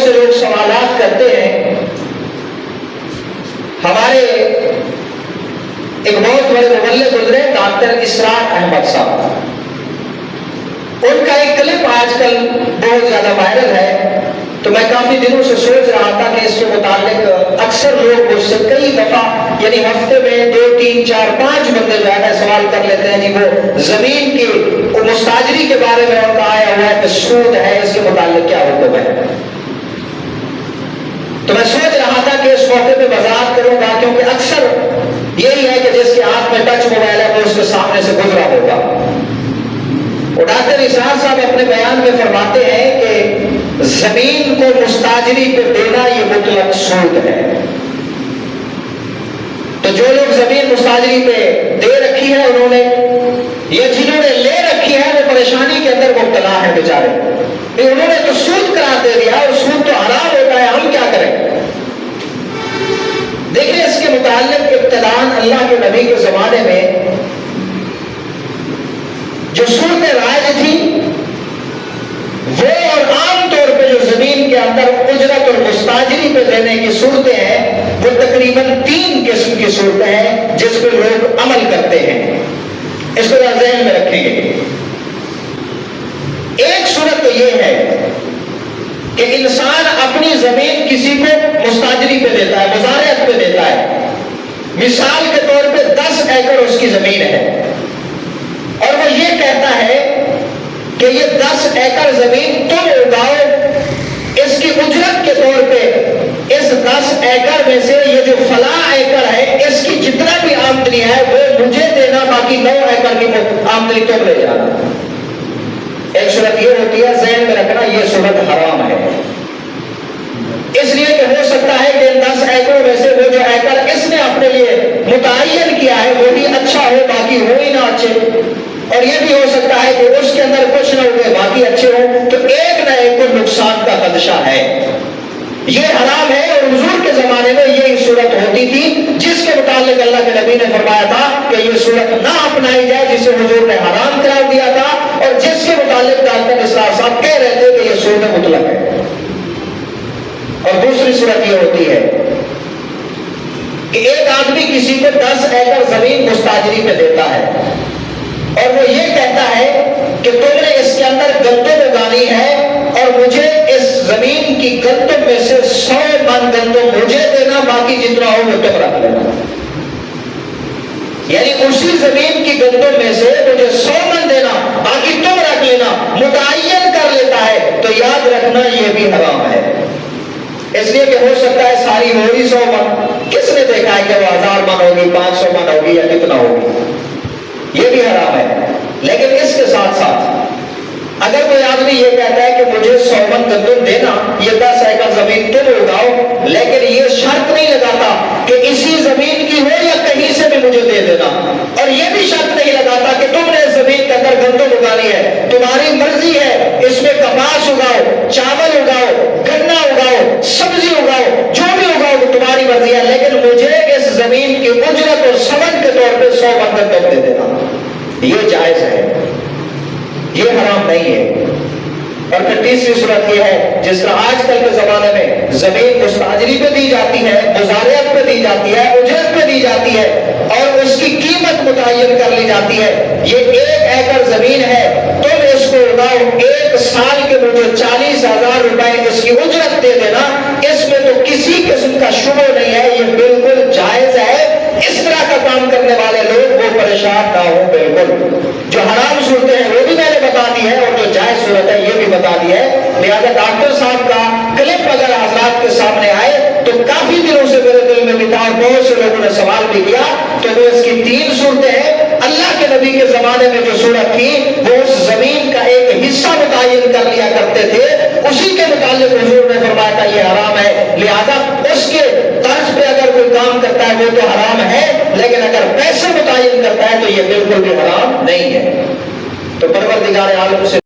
سے لوگ سوالات کرتے ہیں. ہمارے ایک بہت بڑے مبلغ گزرے ڈاکٹر اسرار احمد صاحب، ان کا ایک کلپ آج کل بہت زیادہ وائرل ہے. تو میں کافی دنوں سے سوچ رہا تھا کہ اس کے متعلق اکثر لوگ مجھ سے کئی دفعہ یعنی ہفتے میں 2 3 4 5 بندے جو ہے سوال کر لیتے ہیں جی وہ زمین کی مستاجری کے بارے میں ان کا آیا ہوا ہے کہ سود ہے، اس کے متعلق کیا حکم ہے. تو میں سوچ رہا تھا کہ اس موقع پہ وضاحت کروں گا، کیونکہ اکثر یہی ہے کہ جس کے ہاتھ میں ٹچ موبائل ہے وہ اس کے سامنے سے گزرا ہوگا. اور ڈاکٹر اسرار صاحب اپنے بیان میں فرماتے ہیں کہ زمین کو مستاجری پہ دینا یہ مطلق سود ہے. تو جو لوگ زمین مستاجری پہ دے رکھی ہے انہوں نے یا جنہوں نے لے رکھی ہے وہ پریشانی کے اندر مبتلا ہے بیچارے. انہوں نے تو سود قرار دے دیا اور سود تو حرام ہوتا ہے، ہم کیا کریں؟ دیکھیں اس کے متعلق ابتداءً اللہ کے نبی کے زمانے میں جو صورتیں رائج تھی وہ اور عام طور پہ جو زمین کے اندر اجرت اور مستاجری پہ دینے کی صورتیں ہیں وہ تقریباً 3 قسم کی صورتیں ہیں جس پہ لوگ عمل کرتے ہیں. اس کو ذہن میں رکھیں گے. ایک صورت تو یہ ہے کہ انسان اپنی زمین کسی کو مستاجری پہ دیتا ہے، مزارعت پہ دیتا ہے. مثال کے طور پہ 10 ایکڑ اس کی زمین ہے اور وہ یہ کہتا ہے کہ یہ 10 ایکڑ زمین تم اگاؤ، اس کی اجرت کے طور پہ اس 10 ایکڑ میں سے یہ جو فلاں ایکڑ ہے اس کی جتنا بھی آمدنی ہے وہ مجھے دینا، باقی 9 ایکڑ کی آمدنی تم لے جانا. ایک صورت یہ ہوتی ہے، ذہن میں رکھنا یہ صورت حرام ہے، اس لیے کہ ہو سکتا ہے کہ ان 10 ایکڑ میں سے وہ جو ایکڑ اس نے اپنے لیے متعین کیا ہے وہ بھی اچھا ہو، باقی ہو ہی نہ اچھے، اور یہ بھی ہو سکتا ہے کہ اس کے اندر کچھ نہ ہوئے باقی اچھے ہوں، تو ایک نہ ایک کو نقصان کا خدشہ ہے. یہ حرام ہے. اور حضور کے زمانے میں یہی صورت ہوتی تھی جس کے متعلق اللہ کے نبی نے فرمایا تھا کہ یہ صورت نہ اپنائی جائے جسے حضور نے حرام قرار دیا تھا، اور جس کے متعلق ڈاکٹر اسرار صاحب کہہ رہے تھے کہ یہ صورت مطلق ہے. اور دوسری صورت یہ ہوتی ہے کہ ایک آدمی کسی کو 10 ایکڑ زمین مستاجری پہ دیتا ہے اور وہ یہ کہتا ہے کہ تم نے اس کے اندر گندم اگانی ہے اور مجھے اس زمین کی گندم میں سے 100 من گندم مجھے دینا، باقی جتنا ہو وہ تم رکھ لینا. یعنی اسی زمین کی گندم میں سے مجھے 100 من دینا، باقی تم رکھ لینا، متعین کر لیتا ہے. تو یاد رکھنا یہ بھی حرام ہے، اس لیے کہ ہو سکتا ہے ساری ہوگی 100 من، کس نے دیکھا ہے کہ وہ 1000 من ہوگی، 500 من ہوگی یا کتنا ہوگی. یہ بھی حرام ہے. لیکن اس کے ساتھ ساتھ اگر کوئی آدمی یہ کہتا ہے کہ مجھے 100 من گندم دینا، یہ 10 ایکڑ زمین تم اگاؤ، لیکن یہ شرط نہیں لگاتا کہ اسی زمین کی ہو یا کہیں سے بھی مجھے دے دینا، اور یہ بھی شرط نہیں لگاتا کہ تم نے اس زمین کے اندر گندم اگانی ہے، تمہاری مرضی ہے، اس میں کپاس اگاؤ، چاول اگاؤ، گنا اگاؤ، سبزی اگاؤ، جو بھی اگاؤ وہ تمہاری مرضی ہے، لیکن مجھے اس زمین کی اجرت اور ثمن کے طور پہ 100 من گندم دے دینا. یہ جائز ہے، یہ حرام نہیں ہے. اور پھر تیسری صورت یہ ہے جس طرح آج کل کے زمانے میں زمین مستاجری پہ دی جاتی ہے، مزارعت پہ دی جاتی ہے، اجرت پہ دی جاتی ہے اور اس کی قیمت متعین کر لی جاتی ہے. یہ 1 ایکڑ زمین ہے، تم اس کو اگاؤ، 1 سال کے مجھے 40,000 روپے اس کی اجرت دے دینا. اس میں تو کسی قسم کا شبہ نہیں ہے، یہ بالکل جائز ہے. اس طرح کا کام کرنے والے لوگ وہ پریشان نہ ہوں. بالکل جو حرام صورتیں ہیں وہ بھی میں نے بتا دی ہے اور جو جائز صورت ہے یہ بھی بتا دی ہے. لہذا ڈاکٹر صاحب کا کلپ اگر حضرات کے سامنے آئے تو کافی دنوں سے میرے دل میں بھی تھا اور بہت سے لوگوں نے سوال بھی کیا. تو وہ اس کی 3 صورتیں ہیں. اللہ کے نبی کے زمانے میں جو صورت تھی وہ اس زمین کا ایک حصہ متعین کر لیا کرتے تھے، اسی کے متعلق حضور نے فرمایا تھا یہ حرام ہے. لہذا اس کے طرز پہ اگر کوئی کام کرتا ہے وہ تو حرام ہے، لیکن اگر پیسے متعین کرتا ہے تو یہ بالکل بھی حرام نہیں ہے. تو پروردگار عالم سے